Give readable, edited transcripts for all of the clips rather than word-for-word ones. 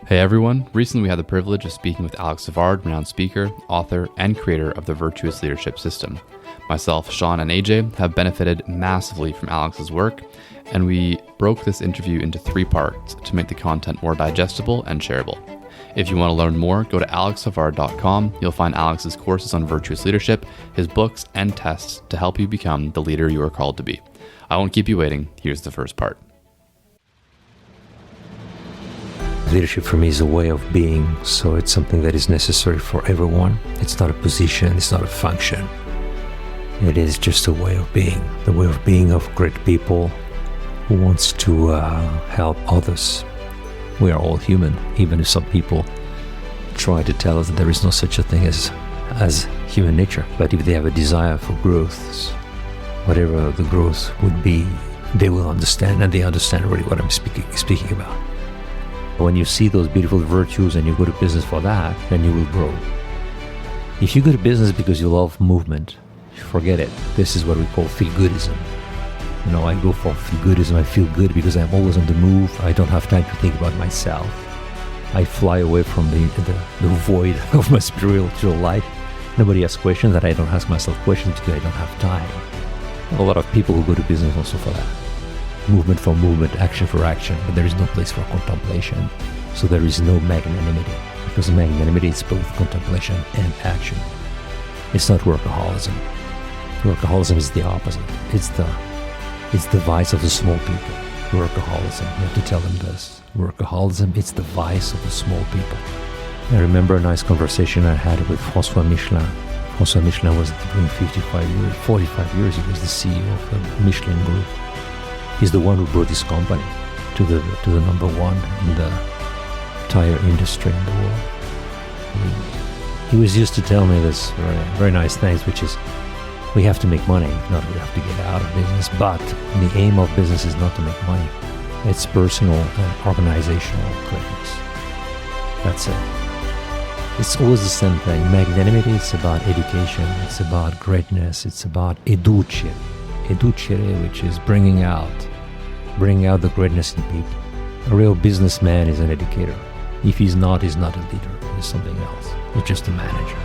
Hey everyone, recently we had the privilege of speaking with Alex Havard, renowned speaker, author, and creator of the Virtuous Leadership System. Myself, Sean, and AJ have benefited massively from Alex's work, and we broke this interview into 3 parts to make the content more digestible and shareable. If you want to learn more, go to alexhavard.com. You'll find Alex's courses on virtuous leadership, his books, and tests to help you become the leader you are called to be. I won't keep you waiting. Here's the first part. Leadership for me is a way of being, so it's something that is necessary for everyone. It's not a position, it's not a function. It is just a way of being, the way of being of great people who wants to help others. We are all human, even if some people try to tell us that there is no such a thing as human nature. But if they have a desire for growth, whatever the growth would be, they will understand, and they understand really what I'm speaking about. When you see those beautiful virtues and you go to business for that, then you will grow. If you go to business because you love movement, forget it. This is what we call feel-goodism. I go for feel-goodism. I feel good because I'm always on the move. I don't have time to think about myself. I fly away from the void of my spiritual life. Nobody asks questions, that I don't ask myself questions because I don't have time. A lot of people who go to business also for that. Movement for movement, action for action, but there is no place for contemplation. So there is no magnanimity, because magnanimity is both contemplation and action. It's not workaholism. Workaholism is the opposite. It's the vice of the small people. Workaholism, you have to tell them this. Workaholism, it's the vice of the small people. I remember a nice conversation I had with François Michelin. François Michelin was doing 45 years, he was the CEO of the Michelin Group. He's the one who brought his company to the number one in the tire industry in the world. He was used to tell me this very, very nice things, which is, we have to make money, not we have to get out of business. But the aim of business is not to make money. It's personal and organizational greatness. That's it. It's always the same thing. Magnanimity, it's about education. It's about greatness. It's about educere, which is bringing out the greatness in people. A real businessman is an educator. If he's not a leader. He's something else. He's just a manager.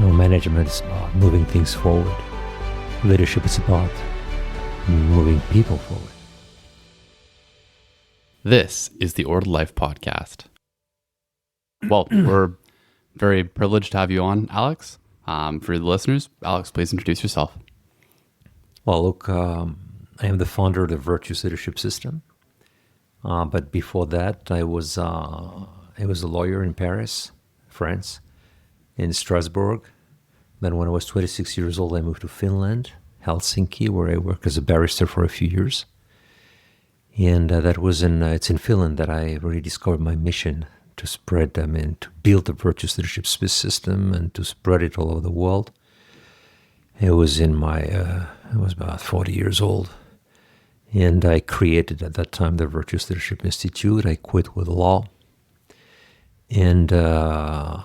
Management is about moving things forward. Leadership is about moving people forward. This is the Ordered Life Podcast. Well, we're very privileged to have you on, Alex. For the listeners, Alex, please introduce yourself. Well, look, I am the founder of the Virtuous Leadership System. But before that, I was a lawyer in Paris, France, in Strasbourg. Then when I was 26 years old, I moved to Finland, Helsinki, where I worked as a barrister for a few years. And it's in Finland that I really discovered my mission to spread them and to build the Virtuous Leadership System and to spread it all over the world. I was about 40 years old. And I created at that time the Virtuous Leadership Institute. I quit with law. And I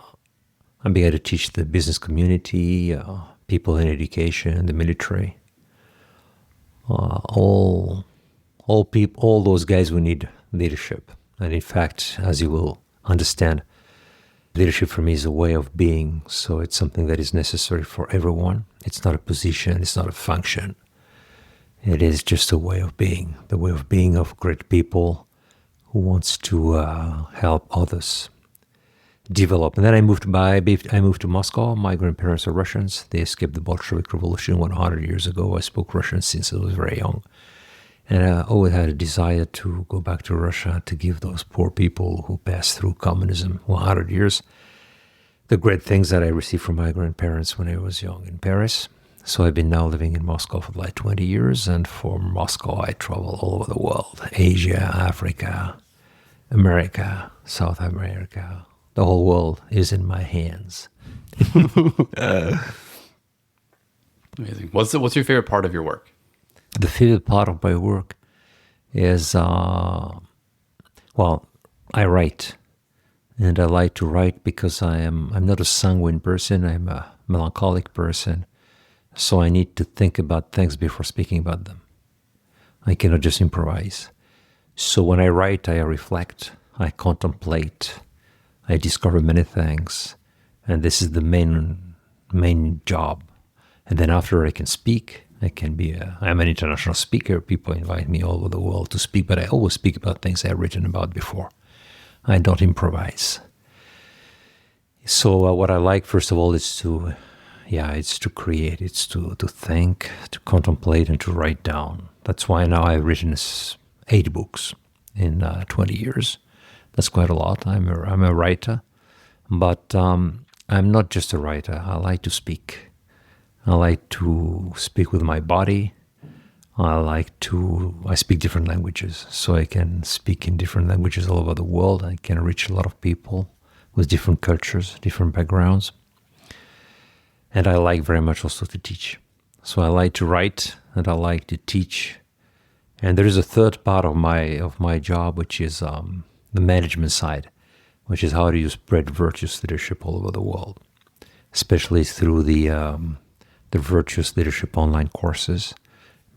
began to teach the business community, people in education, the military, all those guys who need leadership. And in fact, as you will understand, leadership for me is a way of being, so it's something that is necessary for everyone. It's not a position, it's not a function. It is just a way of being, the way of being of great people who wants to help others develop. And then I moved to Moscow. My grandparents are Russians. They escaped the Bolshevik Revolution 100 years ago. I spoke Russian since I was very young. And I always had a desire to go back to Russia to give those poor people who passed through communism 100 years the great things that I received from my grandparents when I was young in Paris. So I've been now living in Moscow for like 20 years, and from Moscow I travel all over the world. Asia, Africa, America, South America. The whole world is in my hands. Amazing. What's your favorite part of your work? The favorite part of my work is, I write. And I like to write because I'm not a sanguine person. I'm a melancholic person. So I need to think about things before speaking about them. I cannot just improvise. So when I write, I reflect I contemplate, I discover many things, and this is the main job. And then after I can speak, I'm an international speaker. People invite me all over the world to speak, but I always speak about things I've written about before. I don't improvise. So what I like, first of all, is to create, it's to think, to contemplate, and to write down. That's why now I've written 8 books in 20 years. That's quite a lot. I'm a writer, but I'm not just a writer. I like to speak. I like to speak with my body. I speak different languages, so I can speak in different languages all over the world. I can reach a lot of people with different cultures, different backgrounds. And I like very much also to teach. So I like to write and I like to teach. And there is a third part of my job, which is the management side, which is how do you spread virtuous leadership all over the world, especially through the Virtuous Leadership online courses.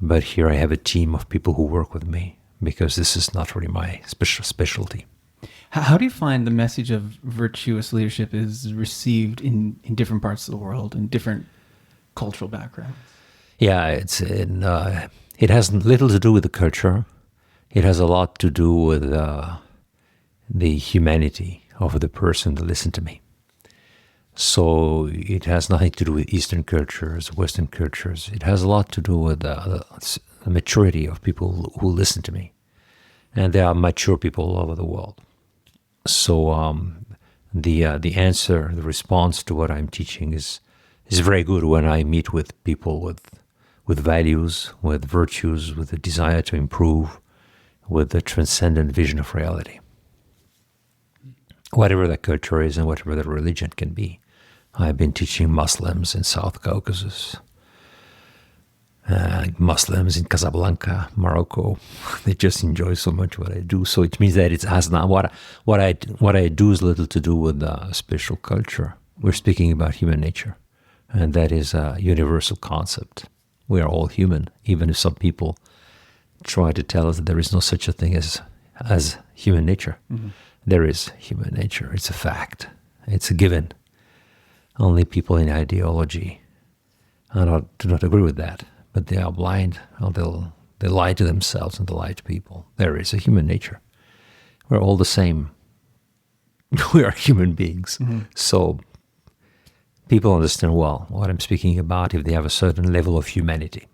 But here I have a team of people who work with me because this is not really my specialty. How do you find the message of virtuous leadership is received in different parts of the world and different cultural backgrounds? Yeah, it has little to do with the culture. It has a lot to do with the humanity of the person that listens to me. So it has nothing to do with Eastern cultures, Western cultures. It has a lot to do with the maturity of people who listen to me. And there are mature people all over the world. So the answer, the response to what I'm teaching is very good when I meet with people with values, with virtues, with a desire to improve, with a transcendent vision of reality. Whatever the culture is and whatever the religion can be. I've been teaching Muslims in South Caucasus, Muslims in Casablanca, Morocco. They just enjoy so much what I do. So it means that it has not what I do is little to do with spiritual culture. We're speaking about human nature, and that is a universal concept. We are all human, even if some people try to tell us that there is no such a thing as human nature. Mm-hmm. There is human nature. It's a fact. It's a given. Only people in ideology do not agree with that, but they are blind, or they lie to themselves and they lie to people. There is a human nature. We're all the same. We are human beings. Mm-hmm. So people understand well what I'm speaking about if they have a certain level of humanity.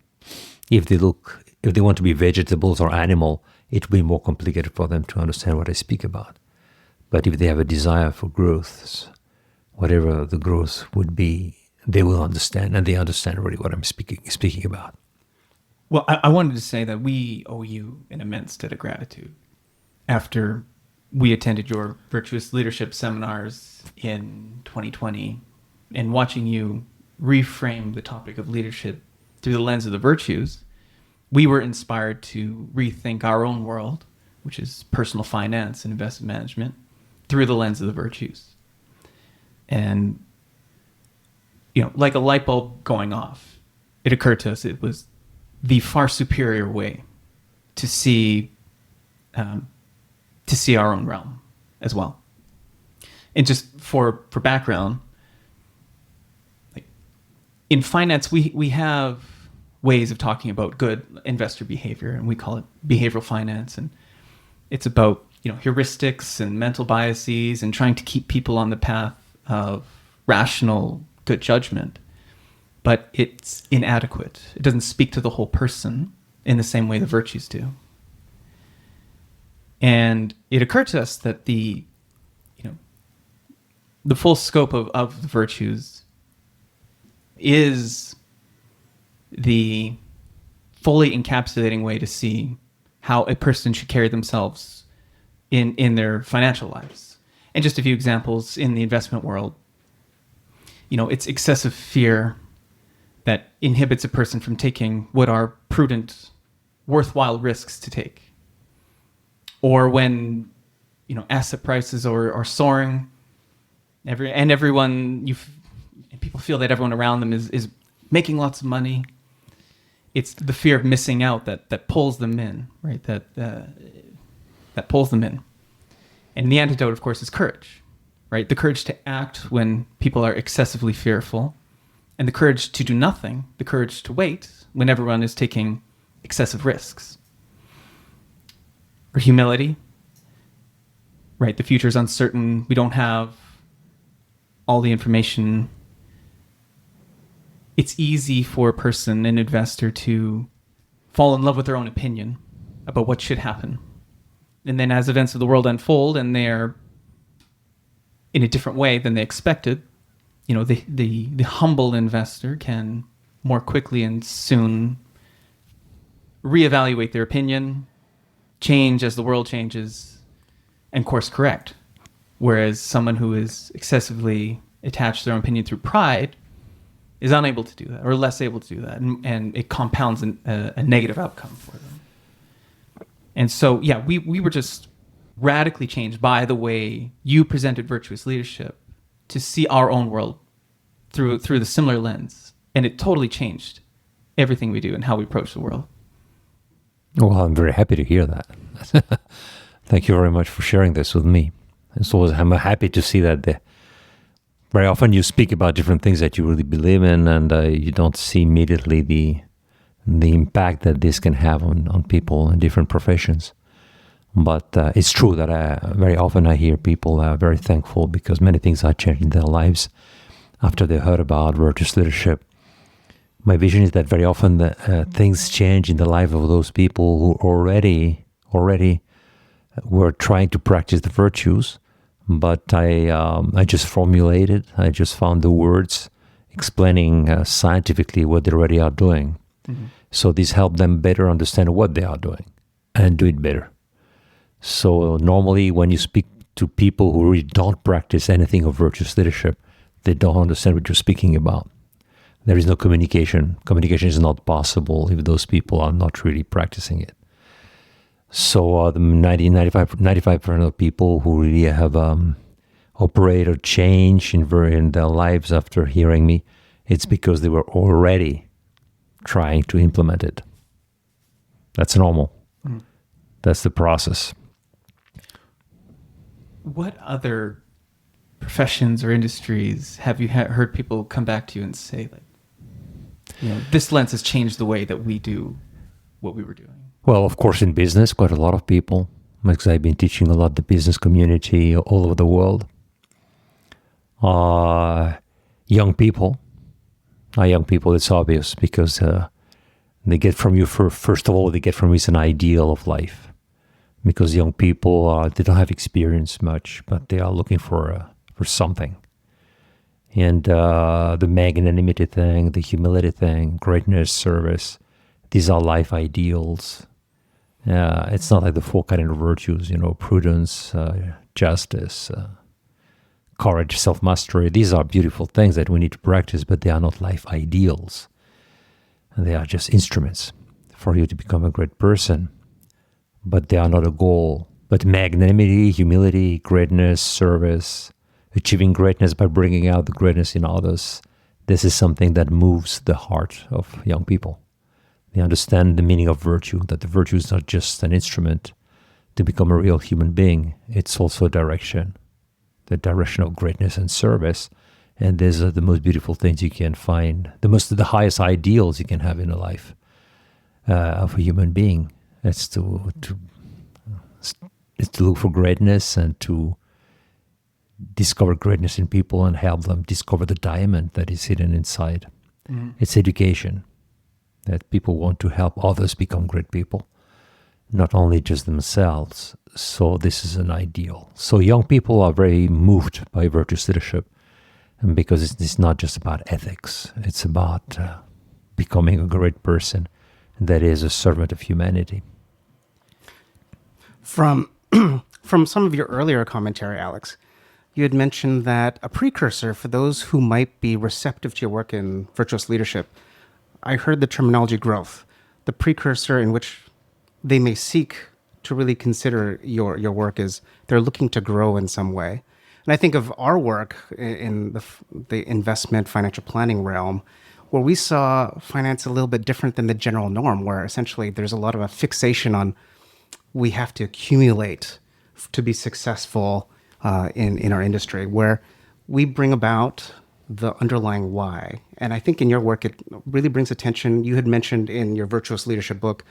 If they want to be vegetables or animal, it will be more complicated for them to understand what I speak about. But if they have a desire for growth, whatever the growth would be, they will understand, and they understand really what I'm speaking about. Well, I wanted to say that we owe you an immense debt of gratitude. After we attended your Virtuous Leadership seminars in 2020, and watching you reframe the topic of leadership through the lens of the virtues, we were inspired to rethink our own world, which is personal finance and investment management, through the lens of the virtues. And, like a light bulb going off, it occurred to us it was the far superior way to see our own realm as well. And just for background, like in finance, we have ways of talking about good investor behavior, and we call it behavioral finance, and it's about heuristics and mental biases and trying to keep people on the path of rational good judgment, but it's inadequate. It doesn't speak to the whole person in the same way the virtues do. And it occurred to us that the full scope of the virtues is the fully encapsulating way to see how a person should carry themselves in their financial lives. And just a few examples in the investment world. It's excessive fear that inhibits a person from taking what are prudent, worthwhile risks to take. Or when, asset prices are soaring, people feel that everyone around them is making lots of money. It's the fear of missing out that pulls them in, right? That pulls them in. And the antidote, of course, is courage, right? The courage to act when people are excessively fearful, and the courage to do nothing, the courage to wait when everyone is taking excessive risks. Or humility, right? The future is uncertain. We don't have all the information. It's easy for a person, an investor, to fall in love with their own opinion about what should happen. And then as events of the world unfold and they're in a different way than they expected, you know, the humble investor can more quickly and soon reevaluate their opinion, change as the world changes, and course correct. Whereas someone who is excessively attached to their own opinion through pride is unable to do that, or less able to do that, and it compounds a negative outcome for them. And so, yeah, we were just radically changed by the way you presented virtuous leadership to see our own world through the similar lens, and it totally changed everything we do and how we approach the world. Well, I'm very happy to hear that. Thank you very much for sharing this with me. And so I'm happy to see that very often you speak about different things that you really believe in, and you don't see immediately the impact that this can have on people in different professions. But it's true that very often I hear people very thankful because many things are changing in their lives after they heard about virtuous leadership. My vision is that very often things change in the life of those people who already were trying to practice the virtues, but I just formulated, I just found the words explaining scientifically what they already are doing. Mm-hmm. So this helped them better understand what they are doing and do it better. So normally when you speak to people who really don't practice anything of virtuous leadership, they don't understand what you're speaking about. There is no communication. Communication is not possible if those people are not really practicing it. So the 95% of people who really have operate or change in their lives after hearing me, it's because they were already trying to implement it. That's normal. Mm. That's the process. What other professions or industries have you heard people come back to you and say, like, you know, this lens has changed the way that we do what we were doing? Well, of course, in business, quite a lot of people, because I've been teaching a lot the business community all over the world. Young people, it's obvious because they get from you, first of all, they get from you an ideal of life. Because young people, they don't have experience much, but they are looking for something. And the magnanimity thing, the humility thing, greatness, service, these are life ideals. It's not like the four kind of virtues, you know, prudence, justice, courage, self-mastery. These are beautiful things that we need to practice, but they are not life ideals. And they are just instruments for you to become a great person, but they are not a goal. But magnanimity, humility, greatness, service, achieving greatness by bringing out the greatness in others, this is something that moves the heart of young people. They understand the meaning of virtue, that the virtue is not just an instrument to become a real human being. It's also a direction, the direction of greatness and service. And these are the most beautiful things you can find, the highest ideals you can have in a life of a human being. It's to look for greatness and to discover greatness in people and help them discover the diamond that is hidden inside. Mm-hmm. It's education. That people want to help others become great people, not only just themselves. So this is an ideal. So young people are very moved by virtuous leadership, and because it's not just about ethics. It's about becoming a great person that is a servant of humanity. From some of your earlier commentary, Alex, you had mentioned that a precursor for those who might be receptive to your work in virtuous leadership, I heard the terminology growth, the precursor in which they may seek to really consider your work is they're looking to grow in some way. And I think of our work in the investment financial planning realm, where we saw finance a little bit different than the general norm, where essentially there's a lot of a fixation on we have to accumulate to be successful in our industry, where we bring about the underlying why. And I think in your work, it really brings attention. You had mentioned in your Virtuous Leadership book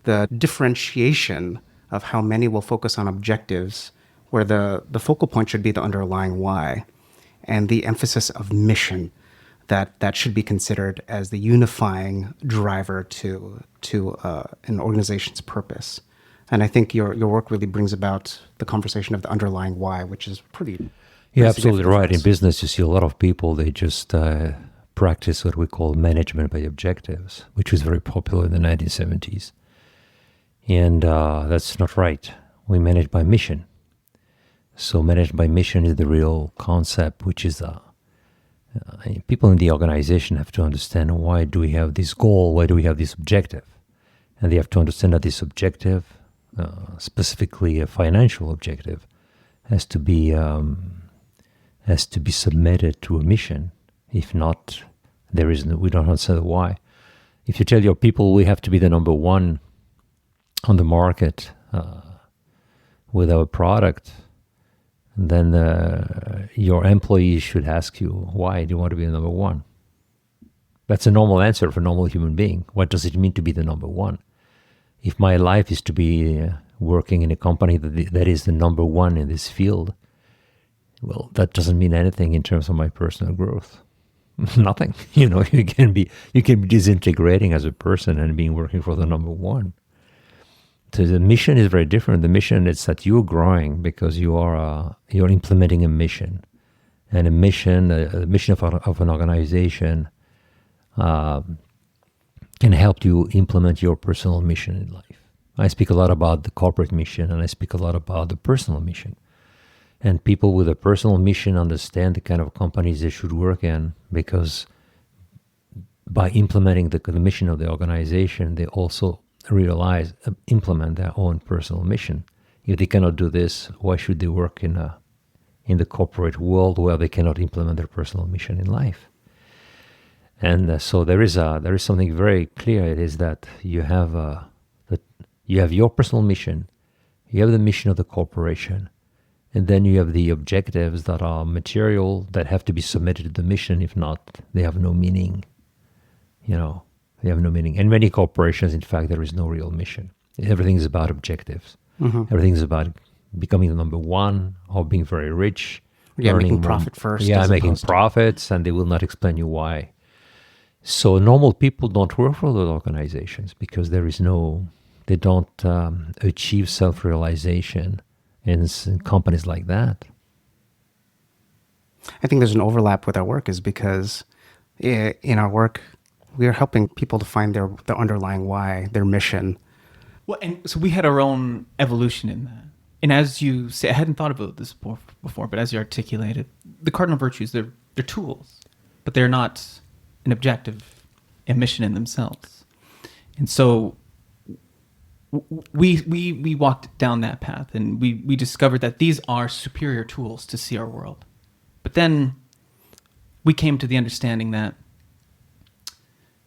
the differentiation of how many will focus on objectives, where the focal point should be the underlying why, and the emphasis of mission that should be considered as the unifying driver to an organization's purpose. And I think your work really brings about the conversation of the underlying why, which is pretty. You're absolutely right. In business, you see a lot of people, they just practice what we call management by objectives, which was very popular in the 1970s. And that's not right. We manage by mission. So managed by mission is the real concept, which is people in the organization have to understand, why do we have this goal? Why do we have this objective? And they have to understand that this objective, specifically a financial objective, has to be submitted to a mission. If not, we don't understand why. If you tell your people we have to be the number one on the market with our product, then your employees should ask you, why do you want to be the number one? That's a normal answer for a normal human being. What does it mean to be the number one? If my life is to be working in a company that is the number one in this field, well, that doesn't mean anything in terms of my personal growth. Nothing. You can be disintegrating as a person and being working for the number one. So the mission is very different. The mission is that you're growing because you're implementing a mission, and a mission of an organization can help you implement your personal mission in life. I speak a lot about the corporate mission, and I speak a lot about the personal mission. And people with a personal mission understand the kind of companies they should work in, because by implementing the mission of the organization, they also implement their own personal mission. If they cannot do this, why should they work in the corporate world where they cannot implement their personal mission in life? And so there is something very clear. It is that you have your personal mission, you have the mission of the corporation, and then you have the objectives that are material that have to be submitted to the mission. If not, they have no meaning. They have no meaning. And many corporations, in fact, there is no real mission. Everything is about objectives. Mm-hmm. Everything is about becoming the number one or being very rich. Yeah, making profit first. Yeah, making profits, and they will not explain you why. So normal people don't work for those organizations because they don't achieve self-realization in companies like that. I think there's an overlap with our work is because in our work, we are helping people to find their underlying why, their mission. Well, and so we had our own evolution in that. And as you say, I hadn't thought about this before, but as you articulated, the cardinal virtues, they're tools, but they're not an objective, a mission in themselves. And so we walked down that path, and we discovered that these are superior tools to see our world. But then we came to the understanding that,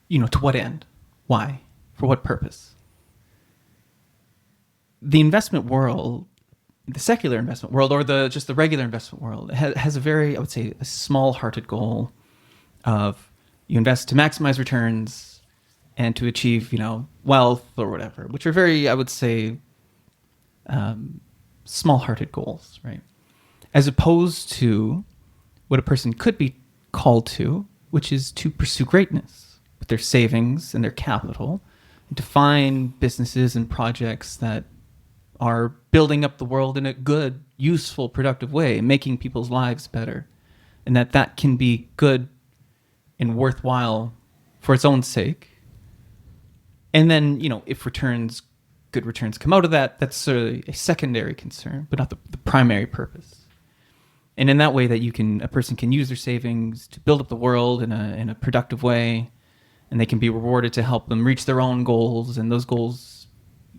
to what end? Why? For what purpose? The investment world, the secular investment world, or just the regular investment world, has a very, I would say, a small-hearted goal of you invest to maximize returns and to achieve, wealth or whatever, which are very, I would say, small-hearted goals, right? As opposed to what a person could be called to, which is to pursue greatness with their savings and their capital, and to find businesses and projects that are building up the world in a good, useful, productive way, making people's lives better, and that can be good and worthwhile for its own sake. And then, if good returns come out of that, that's sort of a secondary concern, but not the primary purpose. And in that way, that a person can use their savings to build up the world in a productive way, and they can be rewarded to help them reach their own goals, and those goals,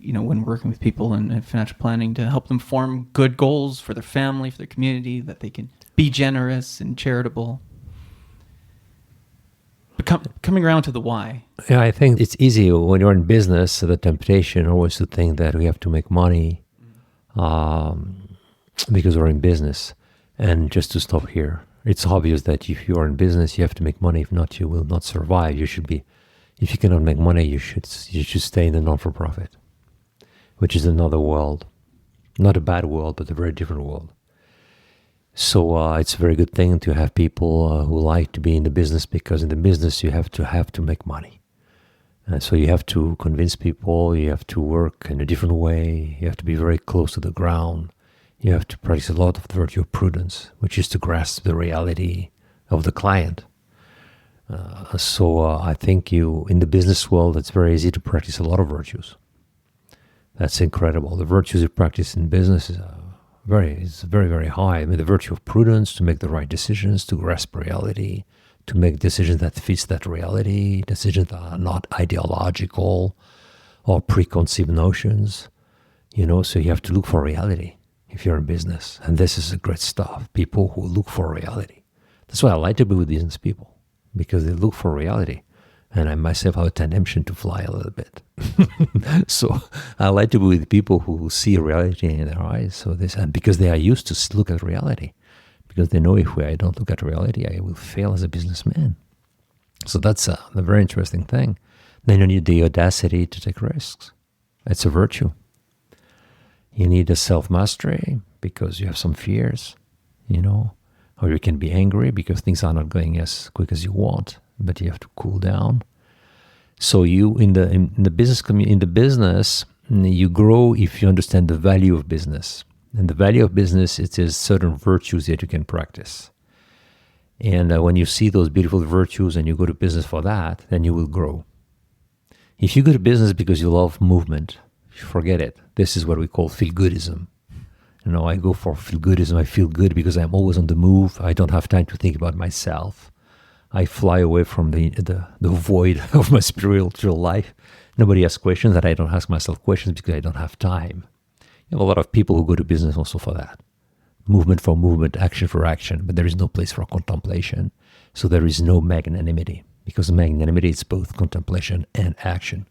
when working with people in financial planning, to help them form good goals for their family, for their community, that they can be generous and charitable. But coming around to the why. Yeah, I think it's easy when you're in business, the temptation always to think that we have to make money because we're in business. And just to stop here, it's obvious that if you are in business, you have to make money. If not, you will not survive. If you cannot make money, you should stay in the non-for-profit, which is another world. Not a bad world, but a very different world. So it's a very good thing to have people who like to be in the business, because in the business you have to make money. And so you have to convince people, you have to work in a different way, you have to be very close to the ground, you have to practice a lot of the virtue of prudence, which is to grasp the reality of the client. So I think in the business world, it's very easy to practice a lot of virtues. That's incredible. The virtues you practice in business is very, very high. I mean, the virtue of prudence, to make the right decisions, to grasp reality, to make decisions that fits that reality, decisions that are not ideological or preconceived notions. So you have to look for reality if you're in business. And this is great stuff. People who look for reality. That's why I like to be with business people, because they look for reality. And I myself have a tendency to fly a little bit. So I like to be with people who see reality in their eyes. And because they are used to look at reality. Because they know if I don't look at reality, I will fail as a businessman. So that's a very interesting thing. Then you need the audacity to take risks. It's a virtue. You need a self-mastery because you have some fears, or you can be angry because things are not going as quick as you want, but you have to cool down. So in the business, you grow if you understand the value of business. And the value of business, it is certain virtues that you can practice. And when you see those beautiful virtues and you go to business for that, then you will grow. If you go to business because you love movement, forget it. This is what we call feel-goodism. I go for feel-goodism. I feel good because I'm always on the move. I don't have time to think about myself. I fly away from the void of my spiritual life. Nobody asks questions, and I don't ask myself questions because I don't have time. You have a lot of people who go to business also for that. Movement for movement, action for action, but there is no place for contemplation. So there is no magnanimity, because magnanimity is both contemplation and action.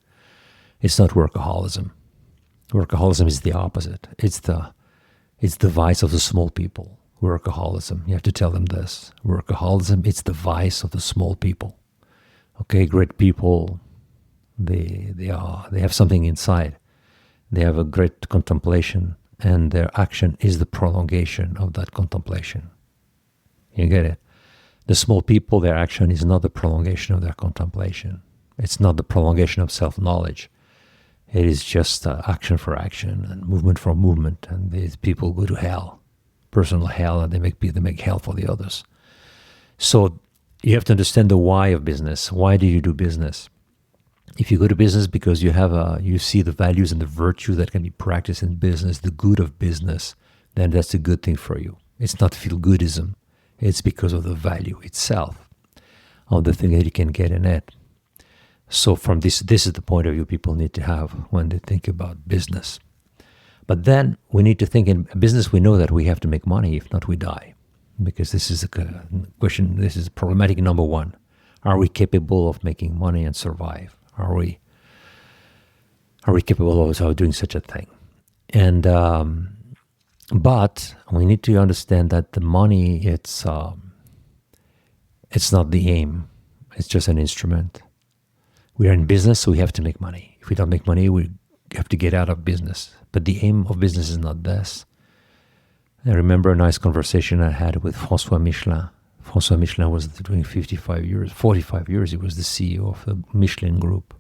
It's not workaholism. Workaholism is the opposite. It's the vice of the small people. Workaholism, you have to tell them this. Workaholism, it's the vice of the small people. Okay, great people, they have something inside. They have a great contemplation, and their action is the prolongation of that contemplation. You get it? The small people, their action is not the prolongation of their contemplation. It's not the prolongation of self-knowledge. It is just action for action and movement for movement. And these people go to hell, personal hell, and they make hell for the others. So you have to understand the why of business. Why do you do business? If you go to business because you see the values and the virtue that can be practiced in business, the good of business, then that's a good thing for you. It's not feel-goodism. It's because of the value itself, of the thing that you can get in it. So from this is the point of view people need to have when they think about business. But then we need to think in business, we know that we have to make money, if not we die. Because this is a question, this is problematic number one. Are we capable of making money and survive? Are we capable of doing such a thing? And but we need to understand that the money, it's not the aim. It's just an instrument. We are in business, so we have to make money. If we don't make money, we have to get out of business. But the aim of business is not this. I remember a nice conversation I had with François Michelin. François Michelin was doing 45 years, he was the CEO of the Michelin Group.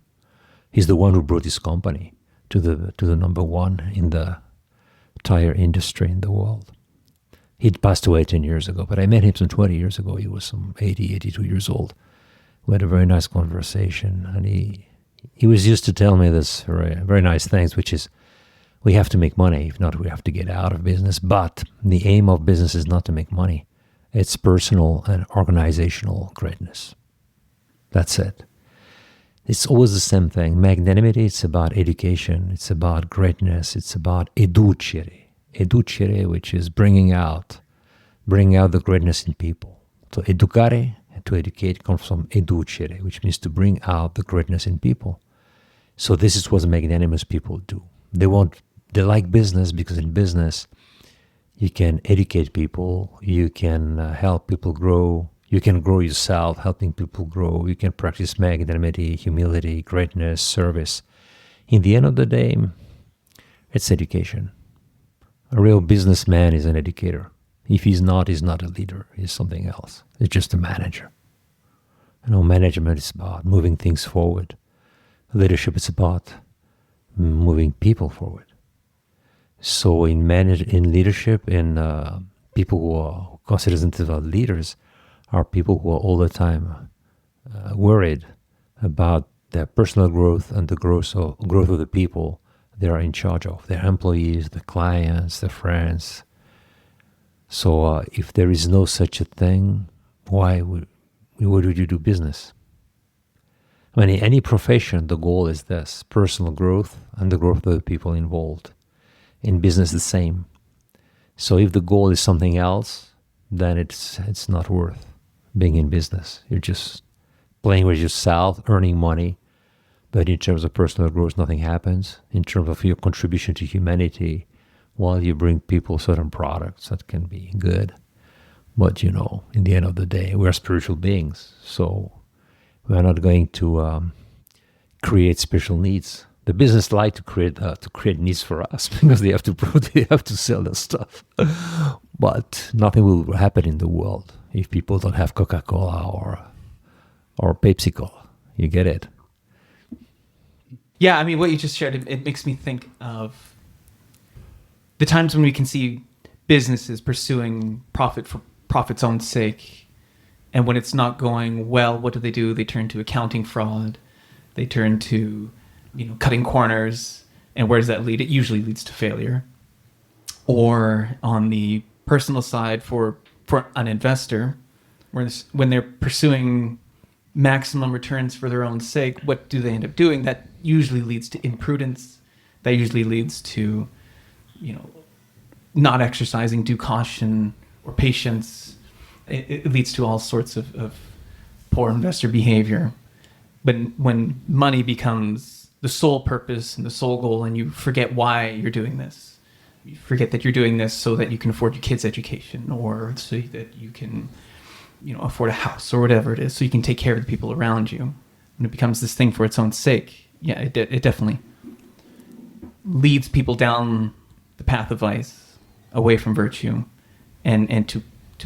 He's the one who brought his company to the number one in the tire industry in the world. He'd passed away 10 years ago, but I met him some 20 years ago. He was some 82 years old. We had a very nice conversation, and he was used to tell me this very, very nice things, which is, we have to make money. If not, we have to get out of business. But the aim of business is not to make money. It's personal and organizational greatness. That's it. It's always the same thing. Magnanimity, it's about education. It's about greatness. It's about educere. Educere, which is bringing out the greatness in people. So educare, to educate, comes from educere, which means to bring out the greatness in people. So this is what magnanimous people do. They won't they like business because in business, you can educate people, you can help people grow, you can grow yourself, helping people grow, you can practice magnanimity, humility, greatness, service. In the end of the day, it's education. A real businessman is an educator. If he's not a leader. He's something else. He's just a manager. Management is about moving things forward. Leadership is about moving people forward. So in leadership, people who are considered themselves leaders are people who are all the time worried about their personal growth and the growth of the people they are in charge of, their employees, the clients, their friends. So if there is no such a thing, why would you do business? I mean, in any profession, the goal is this: personal growth and the growth of the people involved. In business, the same. So if the goal is something else, then it's not worth being in business. You're just playing with yourself, earning money, but in terms of personal growth, nothing happens. In terms of your contribution to humanity, while you bring people certain products that can be good. But, in the end of the day, we're spiritual beings, so we're not going to create special needs. The business like to create needs for us because they have to sell their stuff. But nothing will happen in the world if people don't have Coca-Cola or Pepsi-Cola. You get it? Yeah, I mean, what you just shared, it makes me think of the times when we can see businesses pursuing profit for profit's own sake. And when it's not going well, what do? They turn to accounting fraud. They turn to, cutting corners. And where does that lead? It usually leads to failure. Or on the personal side, for an investor, when they're pursuing maximum returns for their own sake, what do they end up doing? That usually leads to imprudence. That usually leads to, not exercising due caution or patience. It leads to all sorts of poor investor behavior. But when money becomes the sole purpose and the sole goal, and you forget why you're doing this, you forget that you're doing this so that you can afford your kids' education, or so that you can, afford a house or whatever it is, so you can take care of the people around you. When it becomes this thing for its own sake, yeah, it definitely leads people down the path of vice, away from virtue, and to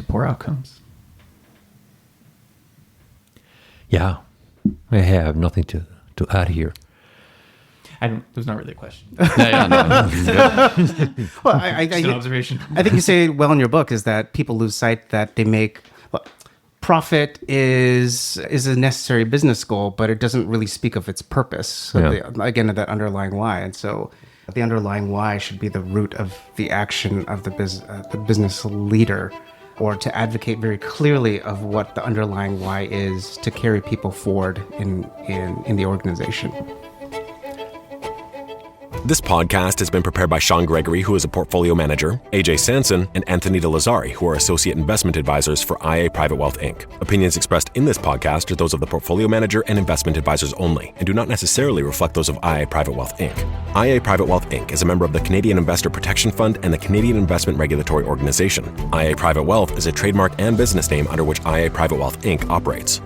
poor outcomes. Yeah, I have nothing to add here. There's not really a question. Yeah, no. Well, Just an observation. I think you say it well in your book is that people lose sight that they make profit is a necessary business goal, but it doesn't really speak of its purpose. So again, that underlying why, and so the underlying why should be the root of the action of the business leader, or to advocate very clearly of what the underlying why is to carry people forward in the organization. This podcast has been prepared by Sean Gregory, who is a portfolio manager, AJ Sanson, and Anthony De Lazari, who are associate investment advisors for IA Private Wealth Inc. Opinions expressed in this podcast are those of the portfolio manager and investment advisors only, and do not necessarily reflect those of IA Private Wealth Inc. IA Private Wealth Inc. is a member of the Canadian Investor Protection Fund and the Canadian Investment Regulatory Organization. IA Private Wealth is a trademark and business name under which IA Private Wealth Inc. operates.